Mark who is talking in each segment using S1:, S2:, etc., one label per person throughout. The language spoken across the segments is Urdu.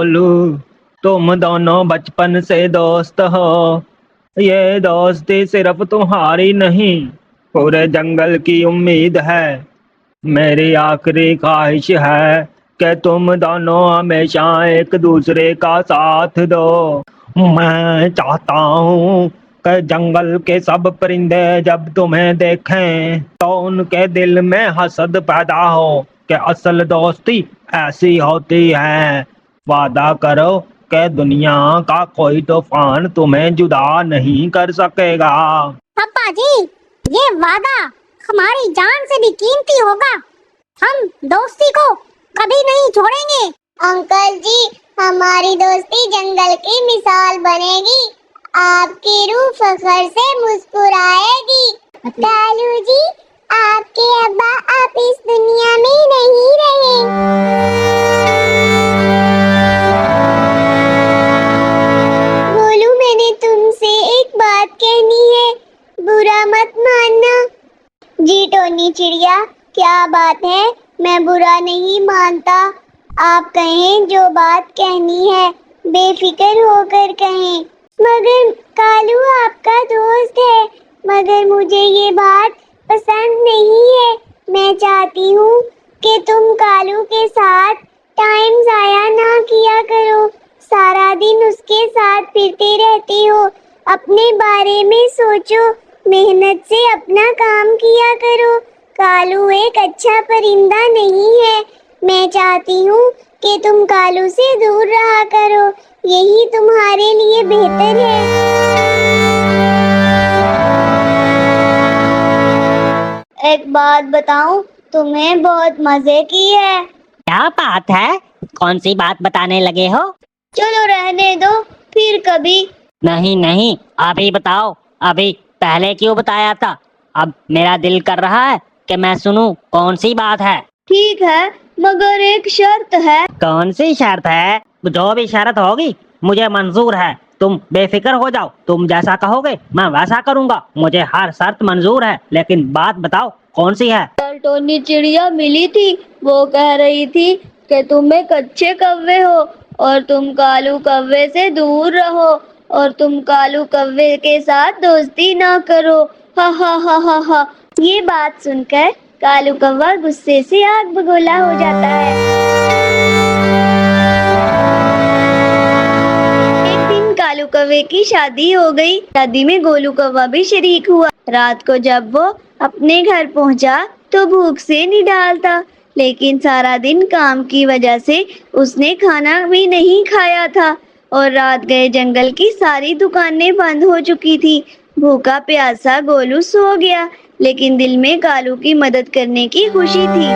S1: گولو، تم دونوں بچپن سے دوست ہو، یہ دوستی صرف تمہاری نہیں پورے جنگل کی امید ہے۔ میری آخری خواہش ہے کہ تم دونوں ہمیشہ ایک دوسرے کا ساتھ دو۔ میں چاہتا ہوں کہ جنگل کے سب پرندے جب تمہیں دیکھیں تو ان کے دل میں حسد پیدا ہو کہ اصل دوستی ایسی ہوتی ہے۔ وعدہ کرو کہ دنیا کا کوئی طوفان تمہیں جدا نہیں کر سکے گا۔
S2: ابا جی، یہ وعدہ ہماری جان سے بھی قیمتی ہوگا، ہم دوستی کو کبھی نہیں چھوڑیں گے۔
S3: انکل جی، ہماری دوستی جنگل کی مثال بنے گی، آپ کی روح فخر سے مسکرائے گی۔ کالو جی، آپ کے ابا آپ اس دنیا میں نہیں رہے۔ گولو، میں نے تم سے ایک بات کہنی ہے، برا مت ماننا۔ جی ٹونی چڑیا، کیا بات ہے؟ میں برا نہیں مانتا، آپ کہیں جو بات کہنی ہے، بے فکر ہو کر کہیں۔ مگر کالو آپ کا دوست ہے، مگر مجھے یہ بات پسند نہیں ہے۔ میں چاہتی ہوں کہ تم کالو کے ساتھ ٹائم ضائع نہ کیا کرو، سارا دن اس کے ساتھ پھرتے رہتی ہو۔ اپنے بارے میں سوچو، محنت سے اپنا کام کیا کرو۔ کالو ایک اچھا پرندہ نہیں ہے، میں چاہتی ہوں کہ تم کالو سے دور رہا کرو، یہی تمہارے لیے بہتر ہے۔ ایک بات بتاؤں، تمہیں بہت مزے کی ہے۔
S4: کیا بات ہے؟ کون سی بات بتانے لگے ہو؟
S3: چلو رہنے دو، پھر کبھی۔
S4: نہیں نہیں، ابھی بتاؤ، ابھی پہلے کیوں بتایا تھا؟ اب میرا دل کر رہا ہے کہ میں سنوں کون سی بات ہے۔
S3: ٹھیک ہے، مگر ایک شرط ہے۔
S4: کون سی شرط ہے؟ جو بھی شرط ہوگی مجھے منظور ہے، تم بے فکر ہو جاؤ، تم جیسا کہو گے میں ویسا کروں گا، مجھے ہر شرط منظور ہے، لیکن بات بتاؤ کون سی ہے؟
S3: کل ٹونی چڑیا ملی تھی، وہ کہہ رہی تھی کہ تم ایک اچھے کوے ہو اور تم کالو کوے سے دور رہو اور تم کالو کوے کے ساتھ دوستی نہ کرو۔ ہا ہا ہا ہا ہا۔ یہ بات سن کر کالو کوا غصے سے آگ بگولا ہو جاتا ہے۔ ایک دن کالو کوے کی شادی ہو گئی، شادی میں گولو کوا بھی شریک ہوا۔ رات کو جب وہ اپنے گھر پہنچا تو بھوک سے نڈال تھا، لیکن سارا دن کام کی وجہ سے اس نے کھانا بھی نہیں کھایا تھا اور رات گئے جنگل کی ساری دکانیں بند ہو چکی تھی۔ بھوکا پیاسا گولو سو گیا، لیکن دل میں کالو کی مدد کرنے کی خوشی تھی۔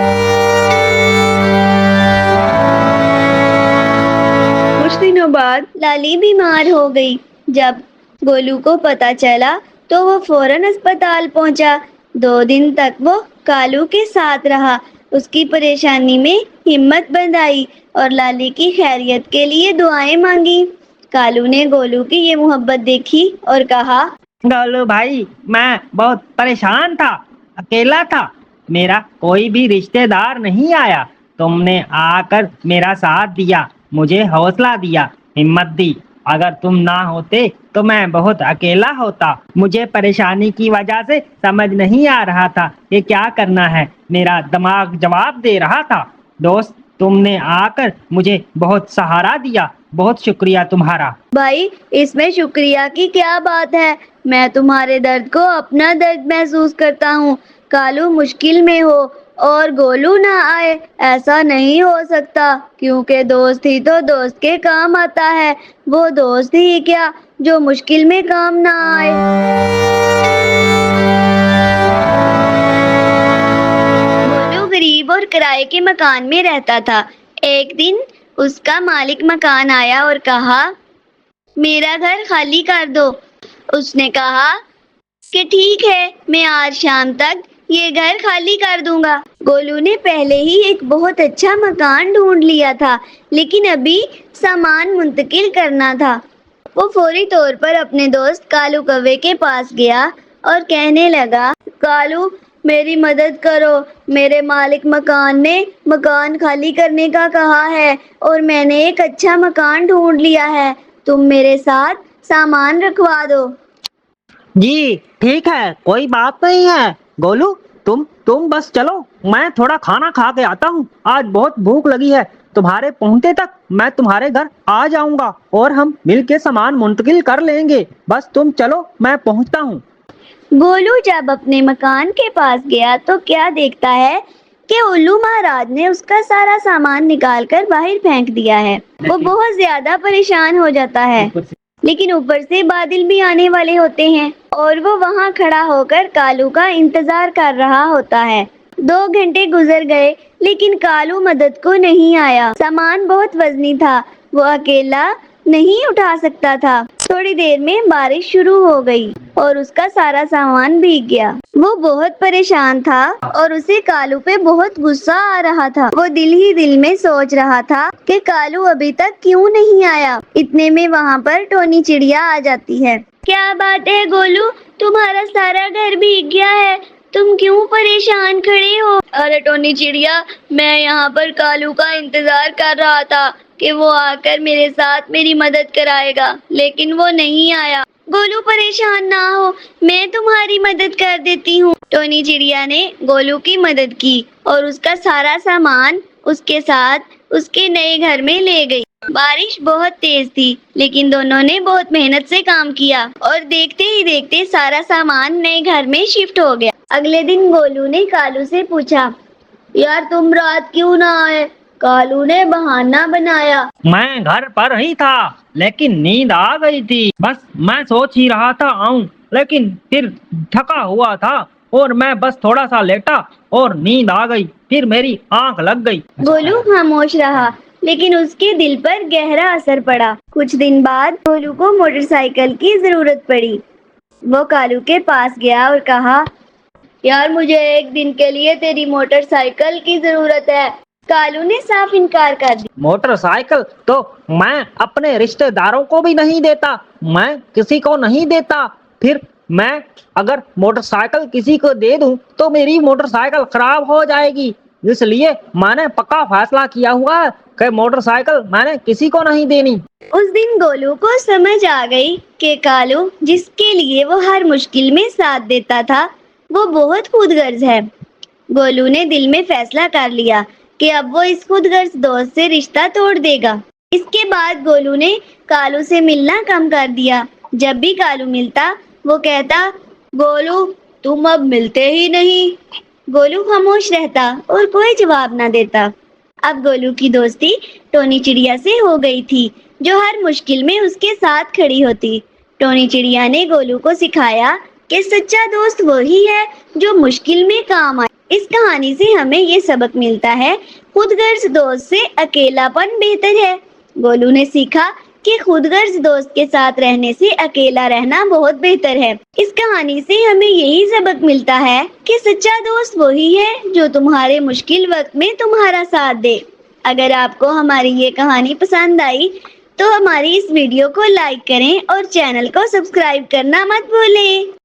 S3: کچھ دنوں بعد لالی بیمار ہو گئی۔ جب گولو کو پتا چلا تو وہ فوراً اسپتال پہنچا۔ 2 دن تک وہ کالو کے ساتھ رہا، اس کی پریشانی میں ہمت بند آئی اور لالی کی خیریت کے لیے دعائیں مانگی۔ کالو نے گولو کی یہ محبت دیکھی اور کہا،
S1: گولو بھائی، میں بہت پریشان تھا، اکیلا تھا، میرا کوئی بھی رشتہ دار نہیں آیا، تم نے آ کر میرا ساتھ دیا، مجھے حوصلہ دیا، ہمت دی، اگر تم نہ ہوتے تو میں بہت اکیلا ہوتا، مجھے پریشانی کی وجہ سے سمجھ نہیں آ رہا تھا کہ کیا کرنا ہے، میرا دماغ جواب دے رہا تھا، دوست تم نے آ کر مجھے بہت سہارا دیا، بہت شکریہ تمہارا۔
S3: بھائی، اس میں شکریہ کی کیا بات ہے، میں تمہارے درد کو اپنا درد محسوس کرتا ہوں۔ کالو مشکل میں ہو اور گولو نہ آئے، ایسا نہیں ہو سکتا، کیونکہ دوست ہی تو دوست کے کام آتا ہے، وہ دوست ہی کیا جو مشکل میں کام نہ آئے۔ گولو غریب اور کرائے کے مکان میں رہتا تھا۔ ایک دن اس کا مالک مکان آیا اور کہا، میرا گھر خالی کر دو۔ اس نے کہا کہ ٹھیک ہے، میں آج شام تک یہ گھر خالی کر دوں گا۔ گولو نے پہلے ہی ایک بہت اچھا مکان ڈھونڈ لیا تھا، لیکن ابھی سامان منتقل کرنا تھا۔ وہ فوری طور پر اپنے دوست کالو کوے کے پاس گیا اور کہنے لگا، کالو، میری مدد کرو. میرے مالک مکان نے مکان خالی کرنے کا کہا ہے اور میں نے ایک اچھا مکان ڈھونڈ لیا ہے. تم میرے ساتھ سامان رکھوا دو.
S4: جی ٹھیک ہے، کوئی بات نہیں ہے. گولو تم بس چلو، میں تھوڑا کھانا کھا کے آتا ہوں. آج بہت بھوک لگی ہے. تمہارے پہنچتے تک میں تمہارے گھر آ جاؤں گا اور ہم مل کے سامان منتقل کر لیں گے. بس تم چلو، میں پہنچتا ہوں.
S3: گولو جب اپنے مکان کے پاس گیا تو کیا دیکھتا ہے کہ الو مہاراج نے اس کا سارا سامان نکال کر باہر پھینک دیا ہے. وہ بہت زیادہ پریشان ہو جاتا ہے، لیکن اوپر سے بادل بھی آنے والے ہوتے ہیں اور وہ وہاں کھڑا ہو کر کالو کا انتظار کر رہا ہوتا ہے. 2 گھنٹے گزر گئے لیکن کالو مدد کو نہیں آیا. سامان بہت وزنی تھا، وہ اکیلا نہیں اٹھا سکتا تھا. تھوڑی دیر میں بارش شروع ہو گئی اور اس کا سارا سامان بھیگ گیا. وہ بہت پریشان تھا اور اسے کالو پہ بہت غصہ آ رہا تھا. وہ دل ہی دل میں سوچ رہا تھا کہ کالو ابھی تک کیوں نہیں آیا. اتنے میں وہاں پر ٹونی چڑیا آ جاتی ہے. کیا بات ہے گولو، تمہارا سارا گھر بھیگ گیا ہے، تم کیوں پریشان کھڑے ہو؟ ارے ٹونی چڑیا، میں یہاں پر کالو کا انتظار کر رہا تھا کہ وہ آ کر میرے ساتھ میری مدد کرائے گا، لیکن وہ نہیں آیا. گولو پریشان نہ ہو، میں تمہاری مدد کر دیتی ہوں. ٹونی چڑیا نے گولو کی مدد کی اور اس کا سارا سامان اس کے ساتھ اس کے نئے گھر میں لے گئی. بارش بہت تیز تھی لیکن دونوں نے بہت محنت سے کام کیا اور دیکھتے ہی دیکھتے سارا سامان نئے گھر میں شفٹ ہو گیا. اگلے دن گولو نے کالو سے پوچھا، یار تم رات کیوں نہ آئے؟ کالو نے بہانہ بنایا،
S1: میں گھر پر ہی تھا لیکن نیند آ گئی تھی. بس میں سوچ ہی رہا تھا آؤں، لیکن پھر تھکا ہوا تھا اور میں بس تھوڑا سا لیٹا اور نیند آ گئی، پھر میری آنکھ لگ گئی.
S3: گولو خاموش رہا لیکن اس کے دل پر گہرا اثر پڑا. کچھ دن بعد گولو کو موٹر سائیکل کی ضرورت پڑی. وہ کالو کے پاس گیا اور کہا، یار مجھے ایک دن کے لیے تیری موٹر سائیکل کی ضرورت ہے. کالو نے صاف انکار کر دیا.
S1: موٹر سائیکل تو میں اپنے رشتہ داروں کو بھی نہیں دیتا، میں کسی کو نہیں دیتا. پھر میں اگر موٹر سائیکل کسی کو دے دوں تو میری موٹر سائیکل خراب ہو جائے گی. اس لیے میں نے پکا فیصلہ کیا ہوا ہے کہ موٹر سائیکل میں نے کسی کو نہیں دینی.
S3: اس دن گولو کو سمجھ آ گئی کہ کالو جس کے لیے وہ ہر مشکل میں ساتھ دیتا تھا وہ بہت خود غرض ہے. گولو نے دل میں فیصلہ کر لیا کہ اب وہ اس خود غرض دوست سے رشتہ توڑ دے گا. اس کے بعد گولو نے کالو سے ملنا کم کر دیا. جب بھی کالو ملتا وہ کہتا، گولو تم اب ملتے ہی نہیں. گولو خاموش رہتا اور کوئی جواب نہ دیتا. اب گولو کی دوستی ٹونی چڑیا سے ہو گئی تھی جو ہر مشکل میں اس کے ساتھ کھڑی ہوتی. ٹونی چڑیا نے گولو کو سکھایا کہ سچا دوست وہی ہے جو مشکل میں کام آئے. اس کہانی سے ہمیں یہ سبق ملتا ہے، خود غرض دوست سے اکیلا پن بہتر ہے. گولو نے سیکھا کہ خود غرض دوست کے ساتھ رہنے سے اکیلا رہنا بہت بہتر ہے. اس کہانی سے ہمیں یہی سبق ملتا ہے کہ سچا دوست وہی ہے جو تمہارے مشکل وقت میں تمہارا ساتھ دے. اگر آپ کو ہماری یہ کہانی پسند آئی تو ہماری اس ویڈیو کو لائک کریں اور چینل کو سبسکرائب کرنا مت بھولیں.